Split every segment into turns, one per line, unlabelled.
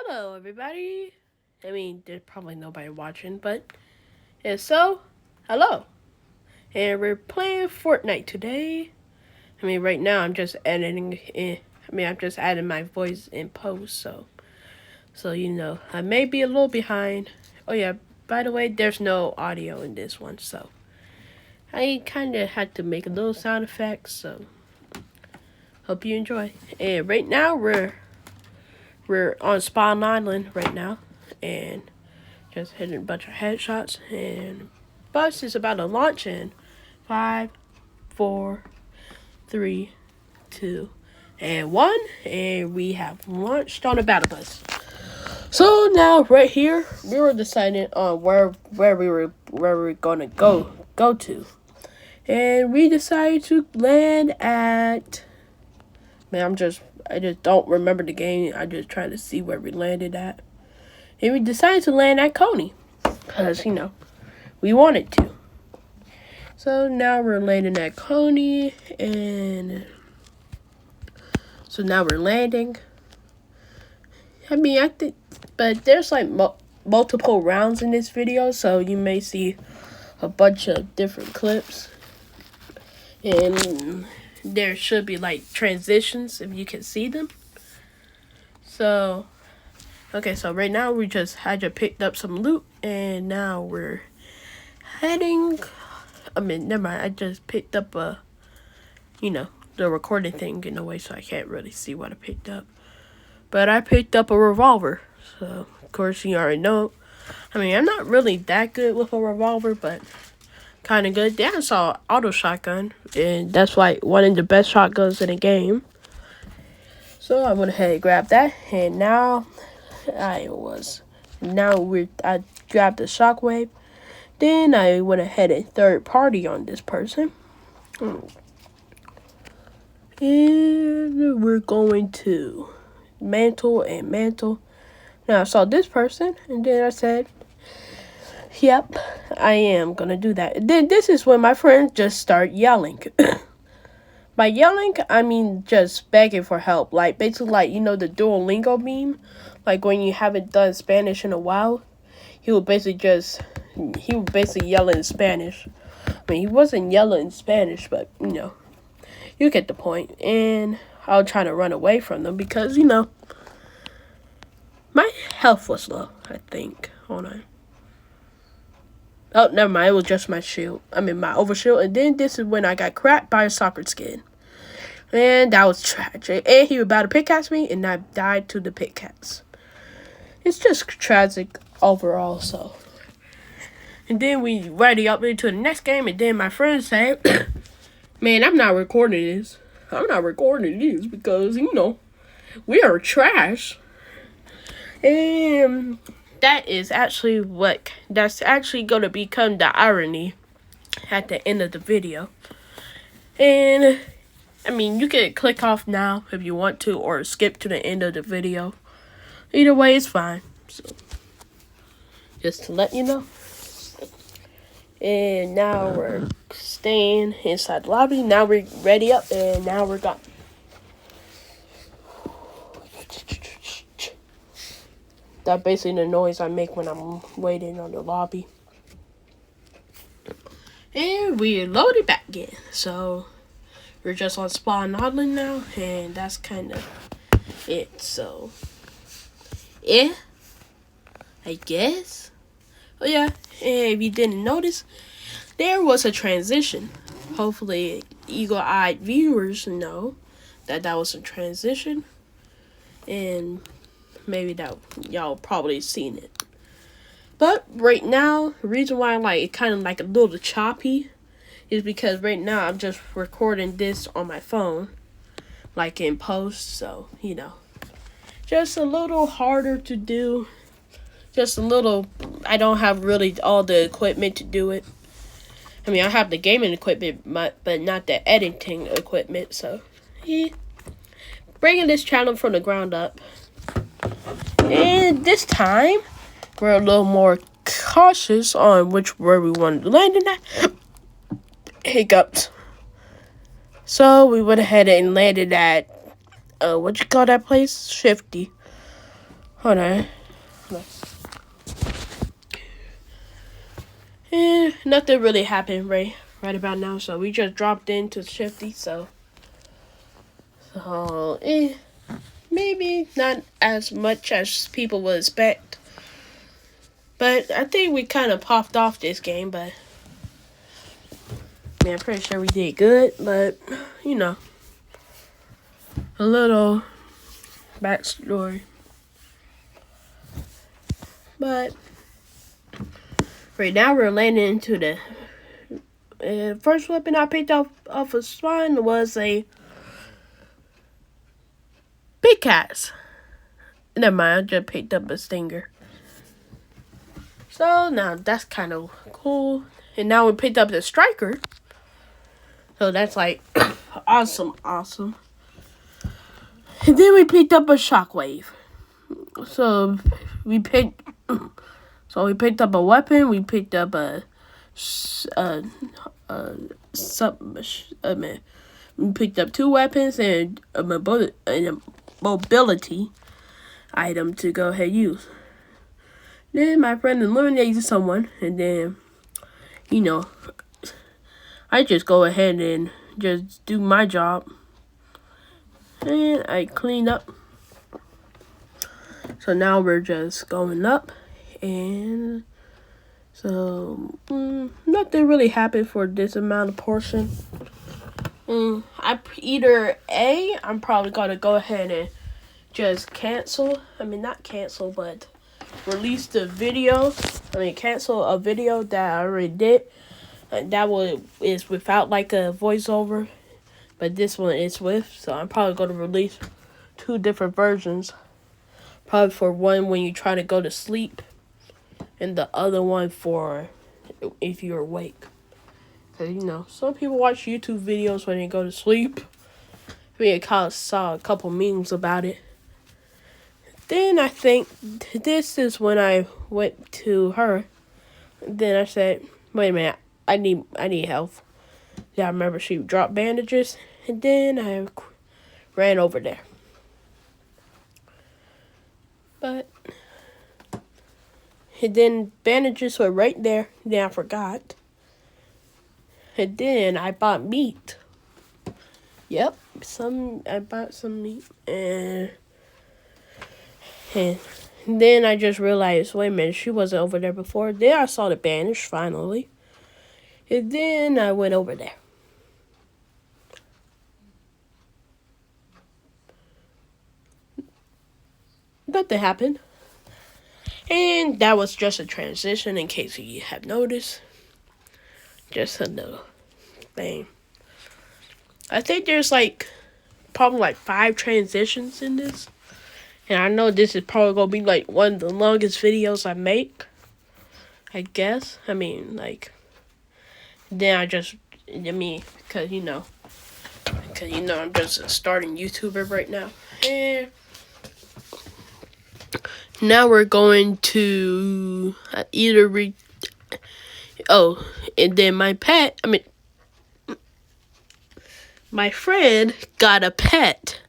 Hello, everybody. I mean, there's probably nobody watching, but if so, hello. And we're playing Fortnite today. I mean, right now I'm just editing in. I'm just adding my voice in post, so I may be a little behind. Oh yeah, by the way, there's no audio in this one, so I kind of had to make a little sound effects. So hope you enjoy. And right now we're on Spawn Island right now, and just hitting a bunch of headshots, and bus is about to launch in 5, 4, 3, 2, and 1, and we have launched on a battle bus. So now right here, we were deciding on where we were gonna go to, and we decided to land at. Man, I just don't remember the game. I just trying to see where we landed at. And we decided to land at Coney. Because, we wanted to. So now we're landing at Coney. And so now we're landing. I think. But there's like multiple rounds in this video. So you may see a bunch of different clips. And there should be like transitions if you can see them. So. Okay, so right now I just picked up some loot, and now we're heading. Never mind. I just picked up the recording thing in a way, so I can't really see what I picked up. But I picked up a revolver, so of course you already know. I'm not really that good with a revolver, but kind of good. Then I saw auto shotgun, and that's like one of the best shotguns in the game. So I went ahead and grabbed that, and now. I grabbed the shockwave. Then I went ahead and third party on this person. And we're going to mantle and mantle. Now I saw this person, and then I said, yep, I am gonna do that. And then this is when my friends just start yelling. By yelling, I mean just begging for help. Like, basically, the Duolingo meme. Like, when you haven't done Spanish in a while, he would basically yell in Spanish. He wasn't yelling in Spanish, but, you get the point. And I was trying to run away from them because, my health was low, I think. Hold on. Oh, never mind. It was just my shield. My overshield. And then this is when I got cracked by a soccer skin. And that was tragic. And he was about to pickaxe me, and I died to the pickaxe. It's just tragic overall, so. And then we ready up into the next game, and then my friend said, man, I'm not recording this. I'm not recording this because, we are trash. And that's actually going to become the irony at the end of the video. And, you can click off now if you want to, or skip to the end of the video. Either way, it's fine. So, just to let you know. And now we're staying inside the lobby. Now we're ready up, and now we're gone. That's basically the noise I make when I'm waiting on the lobby. And we're loaded back again. So, we're just on Spawn Island now, and that's kind of it. So, yeah, I guess. Oh yeah, and if you didn't notice, there was a transition. Hopefully, eagle-eyed viewers know that was a transition, and maybe that y'all probably seen it. But right now, the reason why it kind of like a little choppy is because right now I'm just recording this on my phone, like in post. So just a little harder to do. Just a little. I don't have really all the equipment to do it. I have the gaming equipment, but not the editing equipment. So, yeah. Bringing this channel from the ground up. And this time, we're a little more cautious on where we wanted to land in at. Hiccups. So, we went ahead and landed at, what you call that place? Shifty. Hold on. Nothing really happened right about now, so we just dropped into Shifty, so maybe not as much as people would expect. But I think we kind of popped off this game, but man, I'm pretty sure we did good, but you know, a little backstory. But right now we're landing into the first weapon I picked up off of spawn was a pickaxe. Never mind, I just picked up a stinger. So now that's kind of cool. And now we picked up the striker. So that's like awesome. And then we picked up a shockwave. So we picked up a weapon. We picked up we picked up 2 weapons and a mobility item to go ahead and use. Then my friend eliminated someone, and then, you know, I just go ahead and just do my job. And I clean up. So now we're just going up. And so, nothing really happened for this amount of portion. I'm probably going to go ahead and just cancel. I mean, not cancel, but release the video. Cancel a video that I already did. And that one is without like a voiceover. But this one is with. So I'm probably going to release 2 different versions. Probably for one when you try to go to sleep. And the other one for if you're awake. Because, you know, some people watch YouTube videos when they go to sleep. I kind of saw a couple memes about it. Then I think this is when I went to her. Then I said, wait a minute, I need help. Yeah, I remember she dropped bandages. And then I ran over there. But, and then bandages were right there. Then I forgot. And then I bought meat. Yep, I bought some meat. And then I just realized, wait a minute, she wasn't over there before. Then I saw the bandage, finally. And then I went over there. Nothing happened. And that was just a transition, in case you have noticed. Just a little thing. I think there's probably 5 transitions in this. And I know this is probably going to be one of the longest videos I make. I guess. Then because I'm just a starting YouTuber right now. And now we're going to and then my friend got a pet.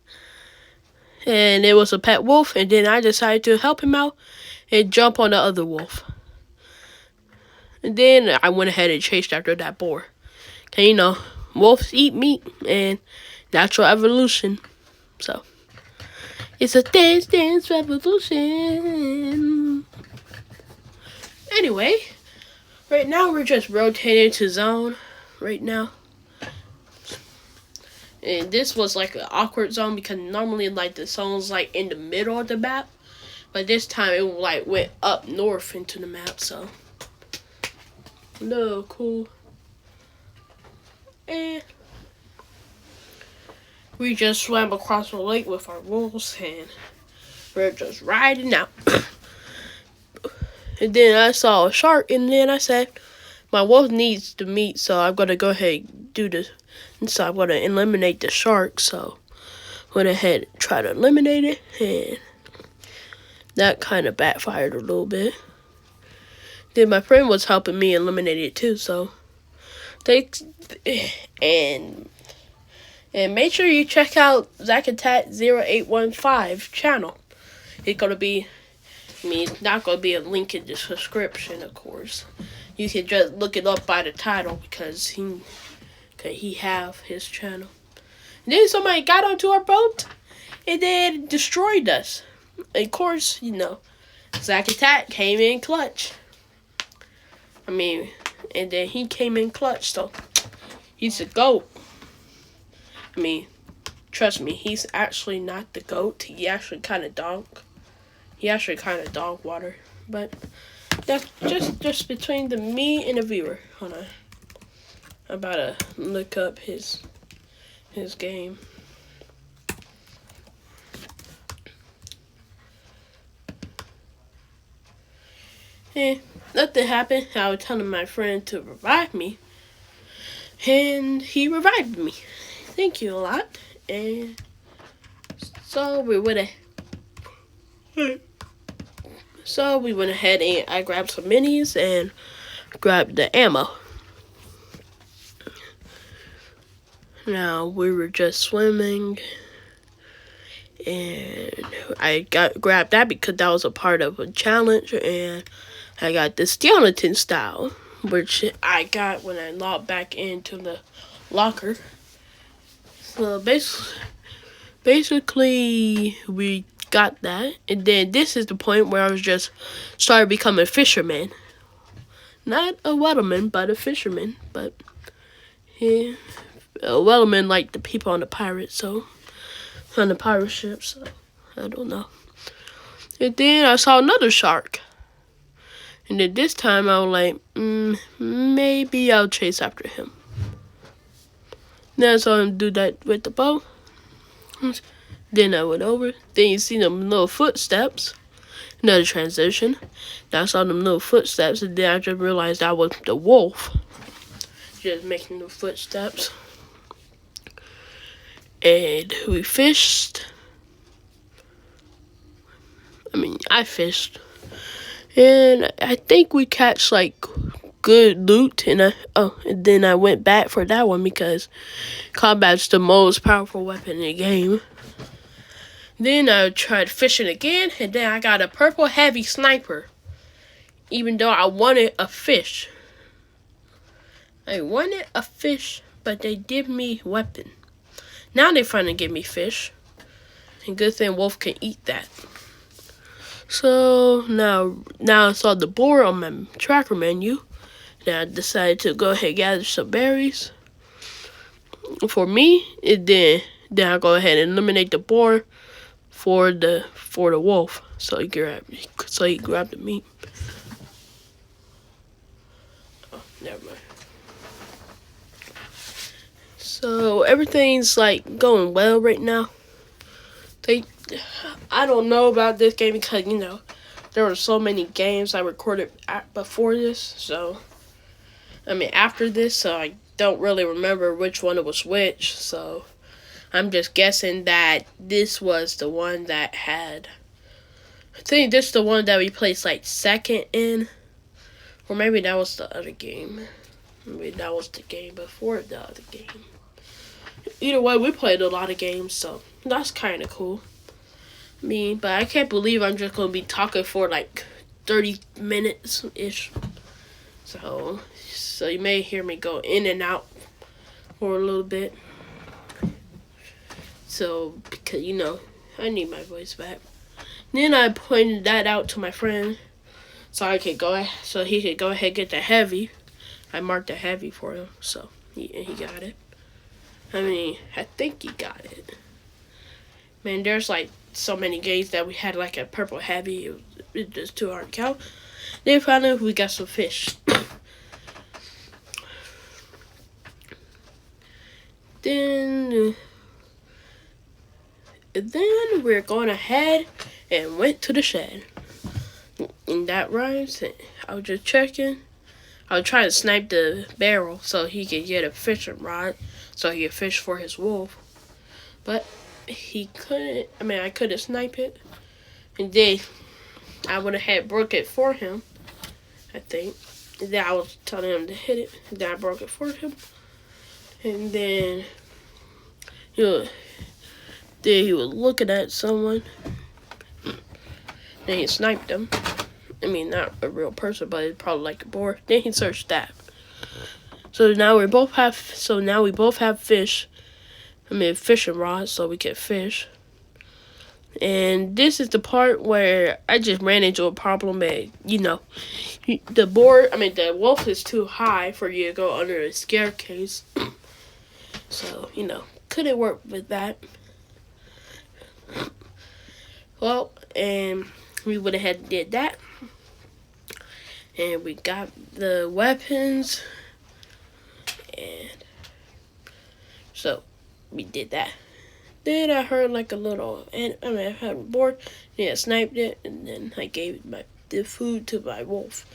And it was a pet wolf, and then I decided to help him out and jump on the other wolf. And then I went ahead and chased after that boar. Okay, wolves eat meat and natural evolution. So, it's a dance revolution. Anyway, right now we're just rotating to zone right now. And this was an awkward zone because normally the zone's in the middle of the map. But this time it went up north into the map, so no, cool. And we just swam across the lake with our wolves and we're just riding out. And then I saw a shark, and then I said, my wolf needs the meat, so I'm going to go ahead and do this. And so I'm going to eliminate the shark, so went ahead and tried to eliminate it, and that kind of backfired a little bit. Then my friend was helping me eliminate it too, so thanks. And make sure you check out zachattack0815 channel. It's going to be I mean, it's not going to be a link in the description, of course. You can just look it up by the title because he have his channel. And then somebody got onto our boat and then destroyed us. And of course, you know, Zachattack came in clutch. I mean, and then he came in clutch, so he's a GOAT. I mean, trust me, he's actually not the GOAT. He actually kind of dog water. But that's just between me and the viewer. Hold on. I'm about to look up his game. Nothing happened. I was telling my friend to revive me, and he revived me. Thank you a lot. And so we went ahead and I grabbed some minis and grabbed the ammo. Now we were just swimming, and I grabbed that because that was a part of a challenge, and I got the skeleton style, which I got when I logged back into the locker. So basically we got that, and then this is the point where I was just started becoming a fisherman. Not a whaleman, but a fisherman. But yeah, a whaleman like the people on the pirate ship, so I don't know. And then I saw another shark. And then this time I was like, maybe I'll chase after him. Then I saw him do that with the bow. Then I went over. Then you see them little footsteps. Another transition. Then I saw them little footsteps, and then I just realized I was the wolf. Just making the footsteps. And we fished. I fished. And I think we catch like good loot, and then I went back for that one because combat's the most powerful weapon in the game. Then I tried fishing again, and then I got a purple heavy sniper. Even though I wanted a fish. But they give me weapon. Now they're trying to give me fish. And good thing Wolf can eat that. So now I saw the board on my tracker menu. Then I decided to go ahead and gather some berries for me. And then I go ahead and eliminate the boar for the wolf. So he grabbed the meat. Oh, never mind. So everything's like going well right now. I don't know about this game because, you know, there were so many games I recorded before this. So, after this, so I don't really remember which one it was which. So, I'm just guessing that this was the one that had, I think this is the one that we placed like second in. Or maybe that was the other game. Maybe that was the game before the other game. Either way, we played a lot of games, so that's kind of cool. But I can't believe I'm just going to be talking for like 30 minutes-ish. So you may hear me go in and out for a little bit. So, because, you know, I need my voice back. Then I pointed that out to my friend so he could go ahead and get the heavy. I marked the heavy for him, so he got it. I think he got it. Man, there's like so many games that we had like a purple heavy. It just too hard to count. Then finally we got some fish. Then we're going ahead and went to the shed. And that rhymes. I was just checking. I was trying to snipe the barrel so he could get a fishing rod so he could fish for his wolf. But he couldn't. I couldn't snipe it. And then I went ahead and broke it for him, I think. And then I was telling him to hit it. And then I broke it for him. And then he was looking at someone. Then he sniped him. I mean, not a real person, but it's probably like a boar. Then he searched that. So now we both have fish. I mean, fishing rods, so we can fish. And this is the part where I just ran into a problem. And the wolf is too high for you to go under a staircase. So couldn't work with that. Well, and we went ahead and did that. And we got the weapons. And so we did that. Then I heard like a little, I had a board. Yeah, I sniped it, and then I gave the food to my wolf.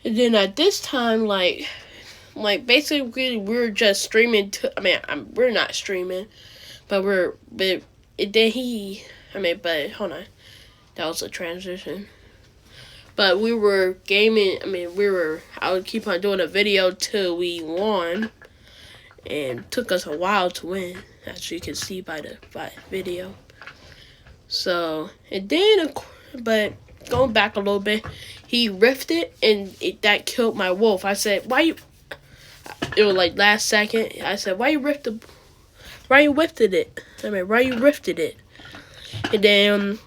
And then at this time, like basically we're just streaming. We're not streaming, but but hold on, that was a transition. But we were gaming. I would keep on doing a video till we won, and it took us a while to win, as you can see by the video. So, and then, but going back a little bit, he rifted, and that killed my wolf. I said, why you, it was like last second, I said, why you rifted it? And then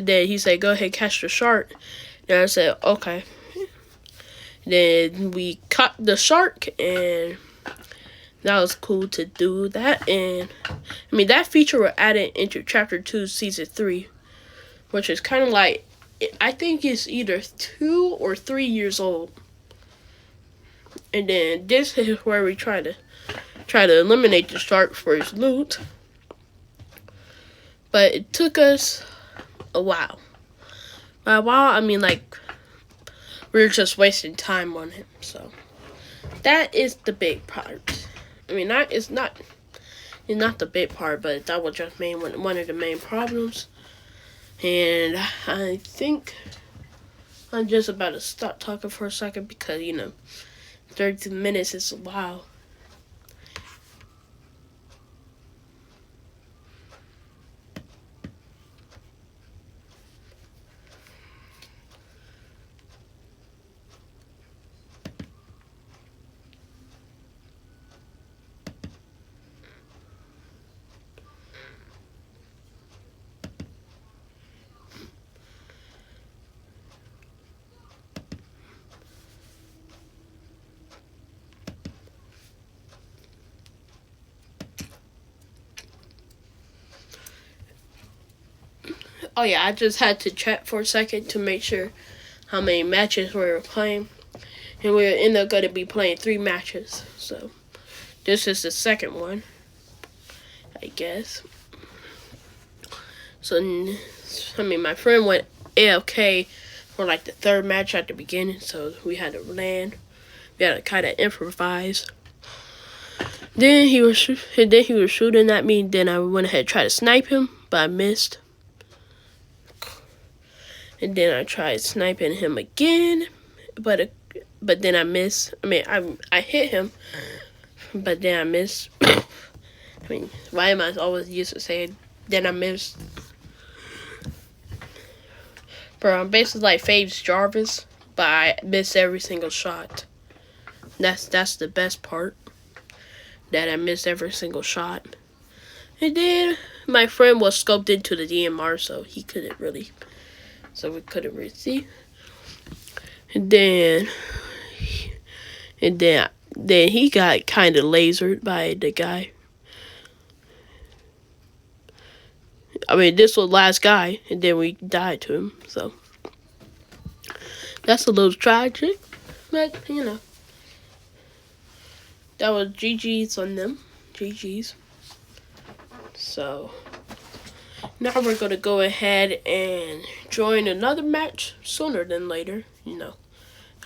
he said, go ahead, catch the shark. And I said, okay. Then we caught the shark, and that was cool to do that. And that feature was added into Chapter 2, Season 3, which is kind of like, I think it's either 2 or 3 years old. And then this is where we try to eliminate the shark for his loot. But it took us a while. By a while, we were just wasting time on him. So that is the big part. It's not the big part, but that was just one of the main problems. And I think I'm just about to stop talking for a second because 32 minutes is a while. Oh yeah, I just had to check for a second to make sure how many matches we were playing. And we're going to be playing 3 matches. So this is the second one, I guess. So, my friend went AFK for like the 3rd match at the beginning. So we had to land. We had to kind of improvise. Then he was shooting at me. Then I went ahead and tried to snipe him, but I missed. And then I tried sniping him again, but then I missed. I hit him, but then I missed. Why am I always used to saying, then I missed? Bro, I'm basically like Faves Jarvis, but I miss every single shot. That's the best part, that I missed every single shot. And then my friend was scoped into the DMR, so we couldn't really see. And then he got kind of lasered by the guy. This was the last guy, and then we died to him. So that's a little tragic, but that was GG's on them. GG's. So now we're going to go ahead and join another match sooner than later.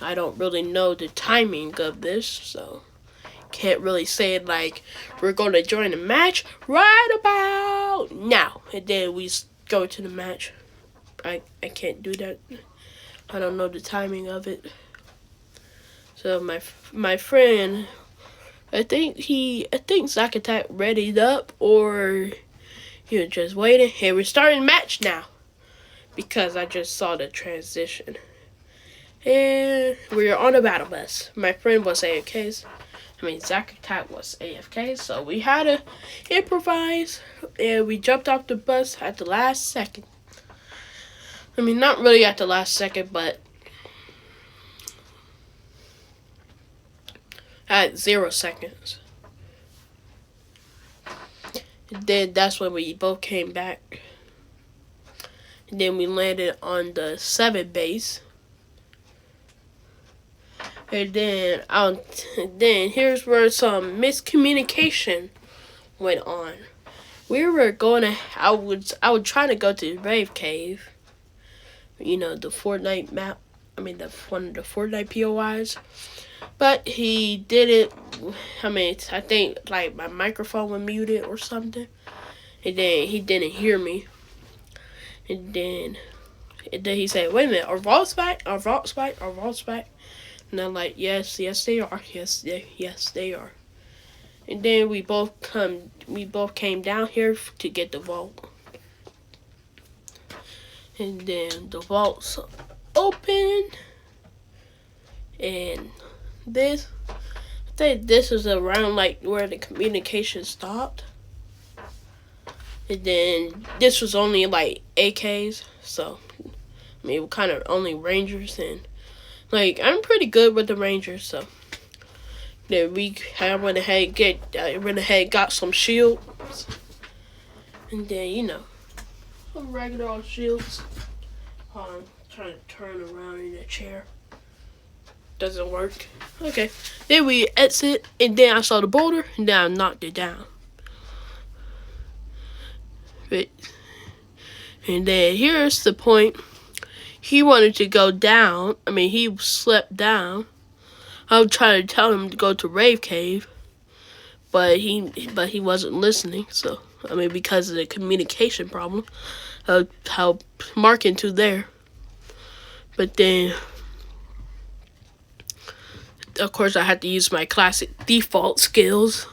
I don't really know the timing of this, so can't really say it like we're going to join a match right about now. And then we go to the match. I can't do that. I don't know the timing of it. So my friend, I think zachattack readied up, or he was just waiting. Hey, we're starting the match now. because I just saw the transition. And we were on a battle bus. My friend was AFK. Zachattack was AFK, so we had to improvise, and we jumped off the bus at the last second. Not really at the last second, but at 0 seconds. And then that's when we both came back. And then we landed on the 7 base. And then here's where some miscommunication went on. We were going to, I was trying to go to the Rave Cave. The Fortnite map. One of the Fortnite POIs. But he didn't, I think like my microphone was muted or something. And then he didn't hear me. And then he said, wait a minute, are vaults back? Are vaults back? Are vaults back? And I'm like, yes, they are. Yes, they are. And then we both came down here to get the vault. And then the vault's open. And I think this is around like where the communication stopped. And then this was only like AKs, so kind of only Rangers, and I'm pretty good with the Rangers, so then I went ahead got some shields, and then some regular old shields. I'm trying to turn around in the chair. Doesn't work. Okay. Then we exit, and then I saw the boulder, and then I knocked it down. And then here's the point. He wanted to go down. He slept down. I was trying to tell him to go to Rave Cave, but he wasn't listening. So because of the communication problem, how marking to there. But then, of course, I had to use my classic default skills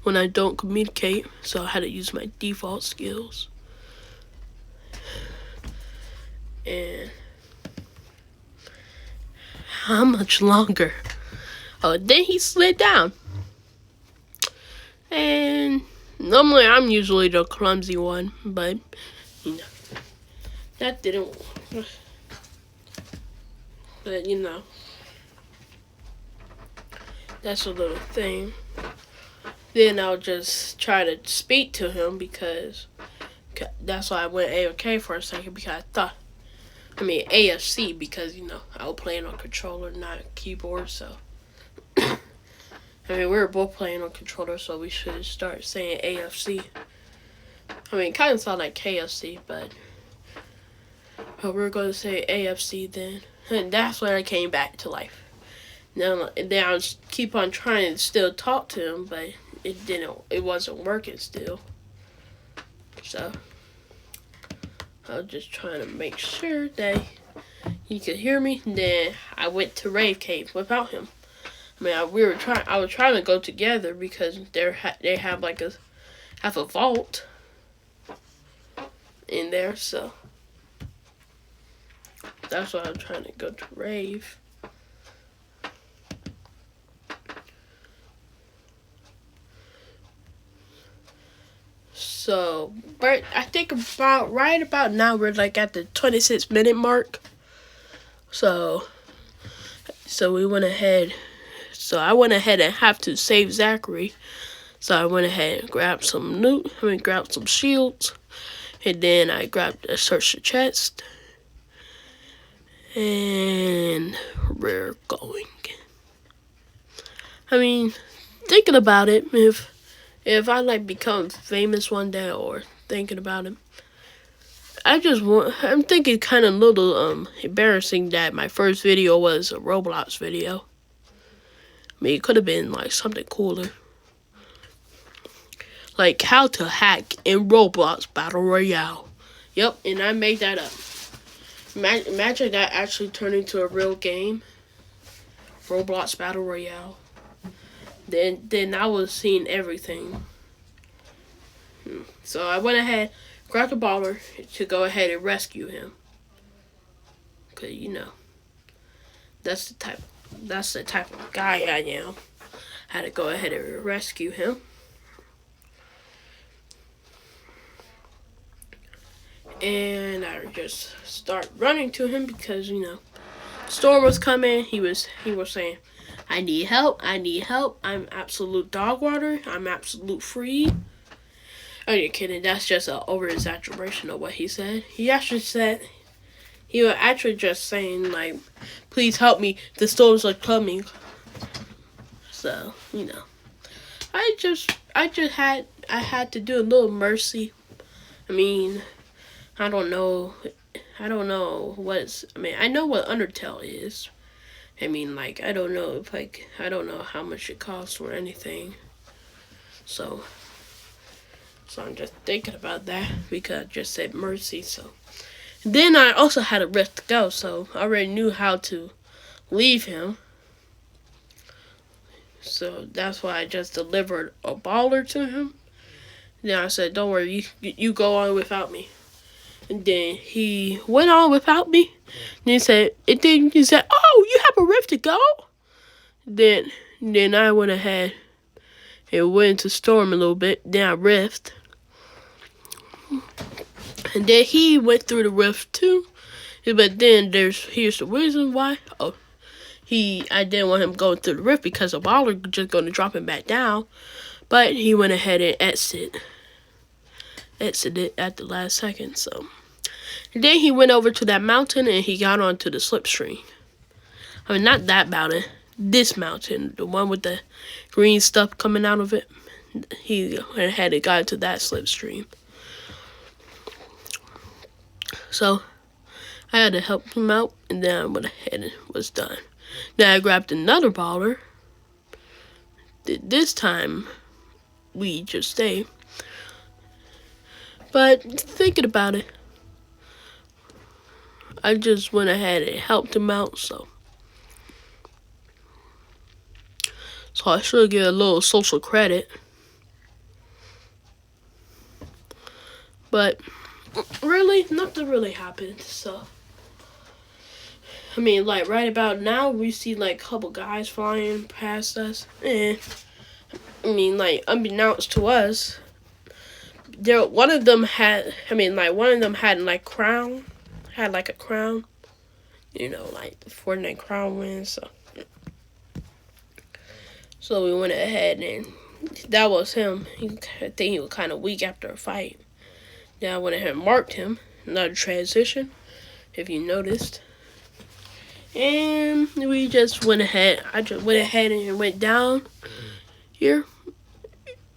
when I don't communicate. So I had to use my default skills. And how much longer? Oh, then he slid down. And normally I'm usually the clumsy one, but that didn't. But that's a little thing. Then I'll just try to speak to him, because that's why I went AFK for a second, because I thought, AFC, because I was playing on controller, not keyboard, so we were both playing on controller, so we should start saying AFC. It kind of sounded like KFC, but we're going to say AFC then. And that's when I came back to life. Now, and then I was keep on trying to still talk to him, but it wasn't working still. So I was just trying to make sure that he could hear me. And then I went to Rave Cave without him. I was trying to go together, because they have a vault in there, so that's why I'm trying to go to Rave. So, but I think right about now we're at the 26-minute mark. So we went ahead. So I went ahead and have to save Zachary. So I went ahead and grabbed some loot. Grabbed some shields, and then I searched the chest. And we're going. Thinking about it, if I become famous one day, or thinking about it, I'm thinking kind of a little embarrassing that my first video was a Roblox video. It could have been something cooler, like how to hack in Roblox Battle Royale. Yep, and I made that up. Imagine that actually turned into a real game, Roblox Battle Royale. Then I was seeing everything. So I went ahead, grabbed the baller to go ahead and rescue him. 'cause that's the type of guy I am. I had to go ahead and rescue him. And I just start running to him because storm was coming. He was saying, I need help, I'm absolute dog water, I'm absolute free. Oh, you're kidding, that's just an over exaggeration of what he said. He was actually just saying, like, please help me, the storms are coming. So, I had to do a little mercy. I mean, I don't know I know what Undertale is. I mean, like, I don't know how much it costs or anything. So I'm just thinking about that because I just said mercy. So then I also had a rift to go, so I already knew how to leave him. So that's why I just delivered a baller to him. Then I said, don't worry, you go on without me. And then he went on without me. And he said, oh, you have a rift to go? Then I went ahead and went into storm a little bit. Then I rift. And then he went through the rift too. But then here's the reason why. I didn't want him going through the rift because a baller just going to drop him back down. But he went ahead and exited at the last second. So then he went over to that mountain and he got onto the slipstream. I mean, not that mountain. This mountain, the one with the green stuff coming out of it. He went ahead and got into that slipstream. So I had to help him out, and then I went ahead and was done. Then I grabbed another baller. This time, we just stayed. But thinking about it, I just went ahead and helped him out, so I should get a little social credit. But really, nothing really happened, so I mean, like, right about now, we see, like, a couple guys flying past us. I mean, like, unbeknownst to us, one of them had, like, crown. Had, like, a crown. Like, the Fortnite crown wins, So we went ahead, and that was him. I think he was kind of weak after a fight. Then I went ahead and marked him. Another transition, if you noticed. And we just went ahead. I just went ahead and went down here.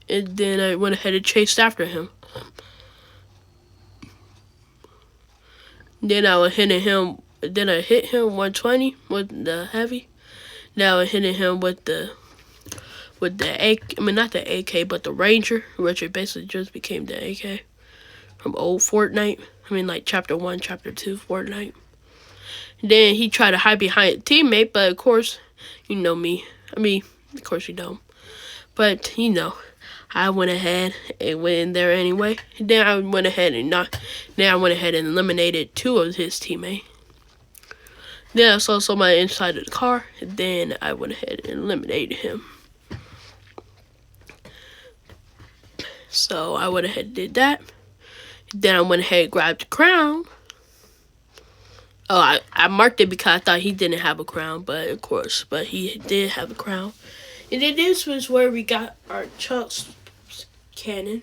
And then I went ahead and chased after him. Then I was hitting him. Then I hit him 120 with the heavy. Now I was hitting him with the AK. I mean, not the AK, but the Ranger, which it basically just became the AK from old Fortnite. I mean, like Chapter 1, Chapter 2 Fortnite. Then he tried to hide behind a teammate, but of course, you know me. I mean, of course you don't. But, I went ahead and went in there anyway. Then I went ahead and eliminated 2 of his teammates. Then I saw somebody inside of the car, and then I went ahead and eliminated him. So I went ahead and did that. Then I went ahead and grabbed the crown. Oh, I marked it because I thought he didn't have a crown, but he did have a crown. And then this was where we got our Chuck's cannon,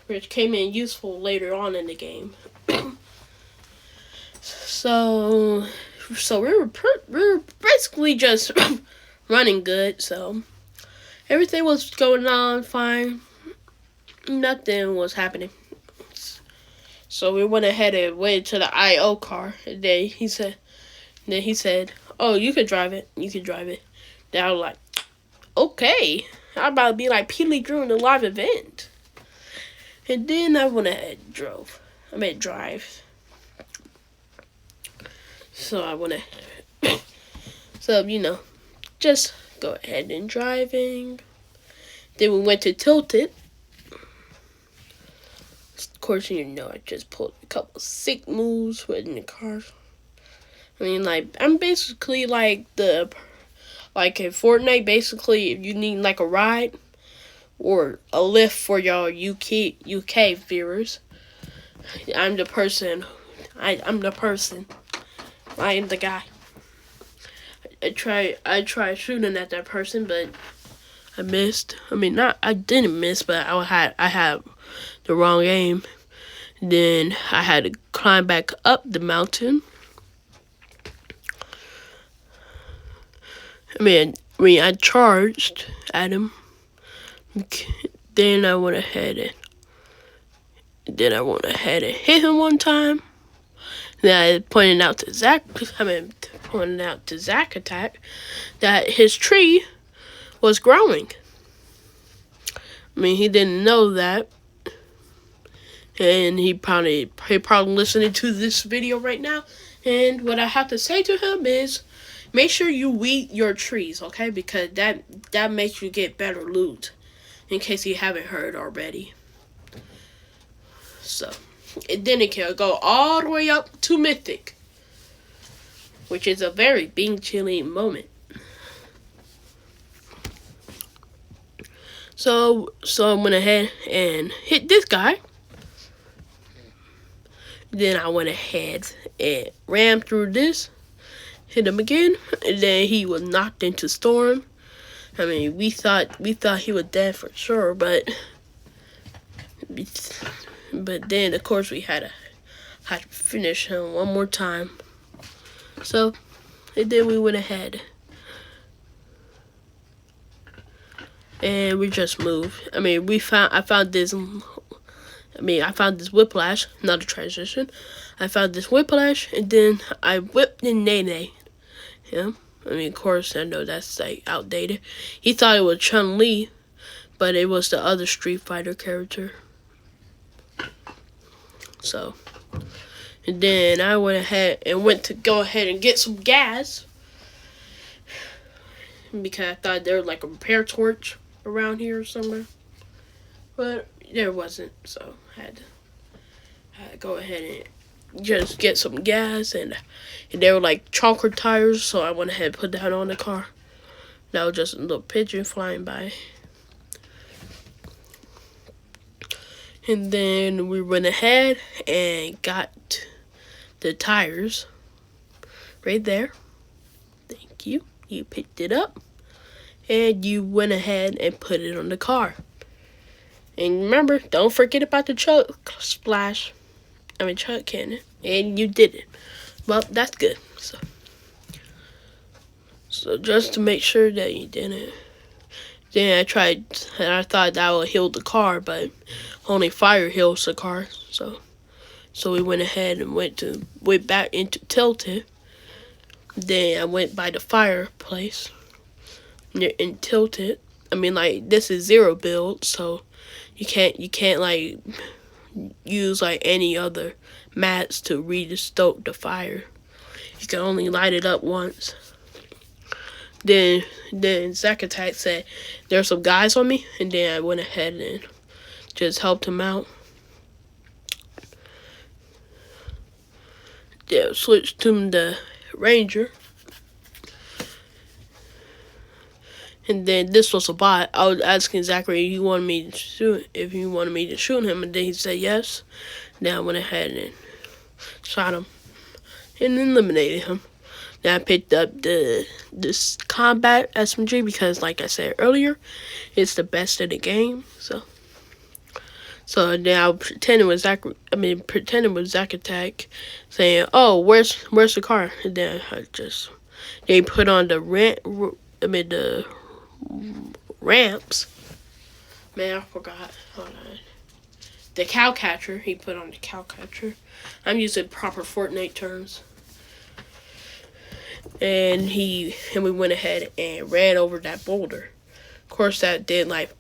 which came in useful later on in the game. So we were basically just running good. So everything was going on fine. Nothing was happening. So we went ahead and went to the I.O. car. And then he said, oh, you can drive it. Then I was like, okay. I'm about to be like Peely during the live event. And then I went ahead and drive. So I went ahead. So, just go ahead and driving. Then we went to Tilted. Of course, I just pulled a couple sick moves in the car. I mean, like, I'm basically like in Fortnite, basically, if you need like a ride or a lift for y'all UK viewers, I'm the person. I'm the person. I am the guy. I tried shooting at that person, but I missed. I mean, not I didn't miss, but I had the wrong aim. Then I had to climb back up the mountain. I charged at him. Then I went ahead and hit him one time. Then I pointed out to zachattack that his tree was growing. I mean, he didn't know that, and he probably listening to this video right now. And what I have to say to him is, make sure you weed your trees, okay? Because that makes you get better loot, in case you haven't heard already. So, and then it can go all the way up to Mythic, which is a very being chilling moment. So I went ahead and hit this guy. Then I went ahead and ran through this, hit him again, and then he was knocked into storm. I mean, we thought he was dead for sure, but then of course we had to finish him one more time. So, and then we went ahead and we just moved. I mean, I found this whiplash, not a transition. I found this whiplash, and then I whipped in Nene him. I mean, of course, I know that's like outdated. He thought it was Chun-Li, but it was the other Street Fighter character. So, and then I went ahead and get some gas, because I thought there was like a repair torch around here or somewhere, but there wasn't. So I had to go ahead and just get some gas, and they were like chocolate tires, so I went ahead and put that on the car. That was just a little pigeon flying by. And then we went ahead and got the tires right there. Thank you. You picked it up, and you went ahead and put it on the car. And remember, don't forget about the chuck cannon. And you did it. Well, that's good. So just to make sure that you didn't. Then I tried, and I thought that would heal the car, but only fire heals the car. So we went ahead and went back into Tilted. Then I went by the fireplace and Tilted. I mean, like, this is 0 build, so you can't like use like any other mats to restoke the fire. You can only light it up once. Then zachattack said there's some guys on me, and then I went ahead and just helped him out. Then switched to the Ranger. And then this was a bot. I was asking Zachary if he wanted me to shoot him, and then he said yes. Then I went ahead and shot him and eliminated him. Then I picked up this combat SMG because, like I said earlier, it's the best in the game. So then I was pretending with zachattack, saying, "Oh, where's the car?" And then they put on the ramps. Man, I forgot. Hold on. The cow catcher. He put on the cow catcher. I'm using proper Fortnite terms. And we went ahead and ran over that boulder. Of course, that did like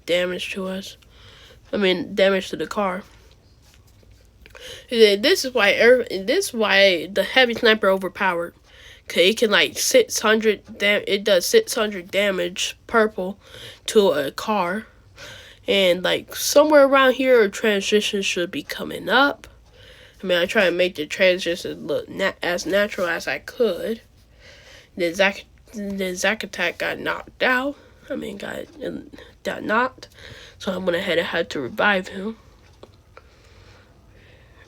damage to us. I mean, damage to the car. And this is why the heavy sniper overpowered. Cause it can like 600 it does 600 damage purple to a car. And like somewhere around here a transition should be coming up. I I tried to make the transition look as natural as I could. The zachattack got knocked out. Got knocked. So I went ahead and had to revive him.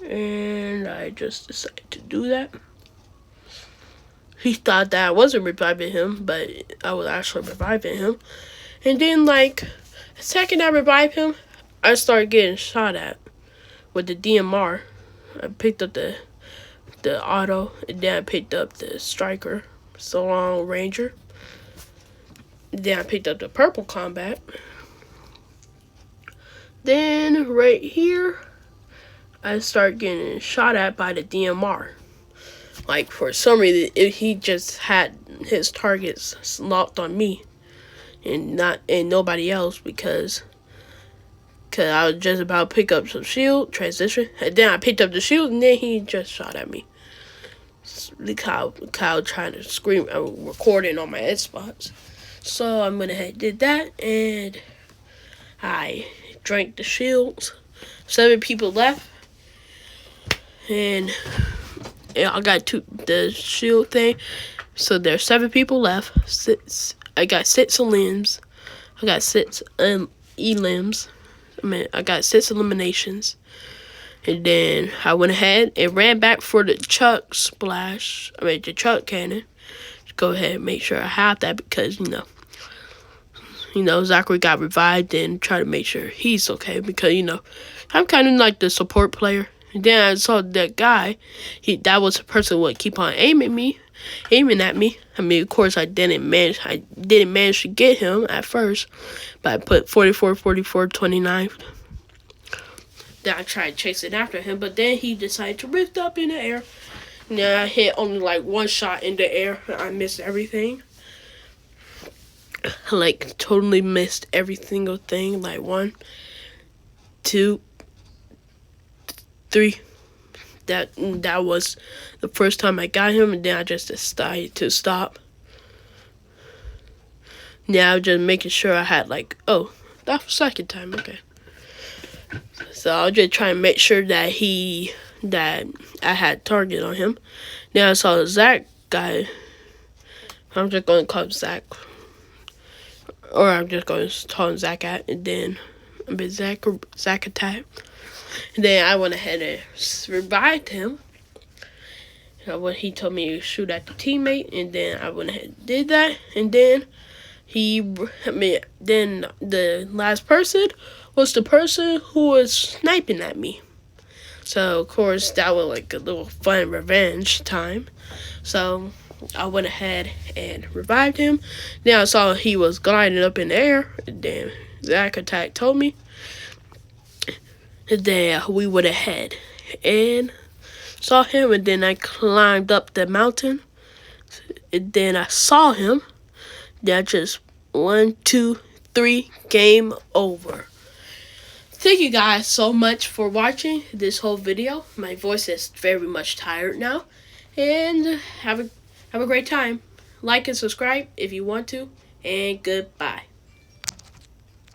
And I just decided to do that. He thought that I wasn't reviving him, but I was actually reviving him. And then, like, the second I revived him, I started getting shot at with the DMR. I picked up the auto, and then I picked up the striker, so long ranger. Then I picked up the purple combat. Then right here, I started getting shot at by the DMR. Like, for some reason, he just had his targets locked on me and nobody else, because I was just about to pick up some shield transition, and then I picked up the shield, and then he just shot at me. Kyle trying to scream, recording on my head spots. So I went ahead and did that, and I drank the shields. 7 people left, and I got the shield thing. So there's 7 people left. I got 6 limbs. I got 6 elims. I got 6 eliminations. And then I went ahead and ran back for the chuck splash. The chuck cannon. Just go ahead and make sure I have that, because Zachary got revived, and try to make sure he's okay, because I'm kind of like the support player. And then I saw that guy. That was the person who would keep on aiming at me. Of course, I didn't manage to get him at first, but I put 44, 44, 29. Then I tried chasing after him, but then he decided to rift up in the air. Now I hit only like 1 shot in the air. I missed everything. Like, totally missed every single thing. Like 1, 2, 3. That was the first time I got him, and then I just decided to stop. Now just making sure I had that was the second time, okay. So I'll just try and make sure that I had target on him. Now I saw the Zach guy. I'm just gonna call him Zach. Or I'm just going to call him Zach at, and then zachattack. And then I went ahead and revived him. When he told me to shoot at the teammate, and then I went ahead and did that. And then then the last person was the person who was sniping at me. So of course that was like a little fun revenge time. So I went ahead and revived him. Then I saw he was gliding up in the air. And then zachattack told me. And then we went ahead and saw him. And then I climbed up the mountain. And then I saw him. Then I just 1, 2, 3, game over. Thank you guys so much for watching this whole video. My voice is very much tired now. And have a great time. Like and subscribe if you want to. And goodbye.